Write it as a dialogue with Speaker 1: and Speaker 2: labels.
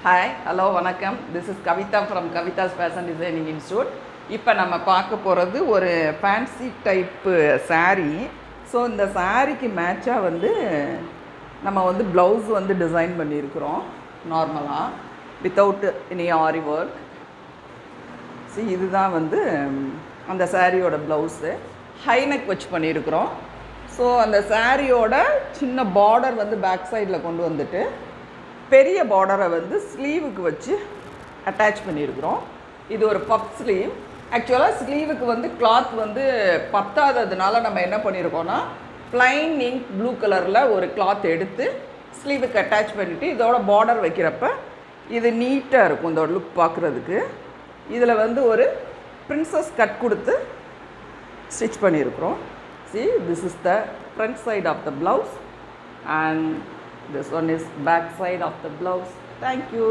Speaker 1: Hi hello வணக்கம். This is Kavitha from Kavitha's fashion designing institute. இப்போ நம்ம பார்க்க போகிறது ஒரு ஃபேன்சி டைப்பு saree. ஸோ இந்த சாரீக்கு மேட்சாக நம்ம ப்ளவுஸ் டிசைன் பண்ணியிருக்கிறோம் நார்மலாக வித்தவுட் எனி ஆரி ஒர்க். இதுதான் அந்த சாரியோட ப்ளவுஸு ஹைநெக் வச்சு பண்ணியிருக்கிறோம். ஸோ அந்த சாரியோட சின்ன பார்டர் பேக் சைடில் கொண்டு வந்துட்டு பெரிய பார்டரை ஸ்லீவுக்கு வச்சு அட்டாச் பண்ணியிருக்கிறோம். இது ஒரு பப் ஸ்லீவ். ஆக்சுவலாக ஸ்லீவுக்கு கிளாத் பத்தாததுனால நம்ம என்ன பண்ணியிருக்கோன்னா ப்ளைன் இங்க் ப்ளூ கலரில் ஒரு கிளாத் எடுத்து ஸ்லீவுக்கு அட்டாச் பண்ணிவிட்டு இதோட பார்டர் வைக்கிறப்ப இது நீட்டாக இருக்கும். இதோட லுக் பார்க்குறதுக்கு இதில் ஒரு பிரின்சஸ் கட் கொடுத்து ஸ்டிச் பண்ணியிருக்கிறோம். See, this is the front side of the blouse and this one is back side of the blouse. Thank you.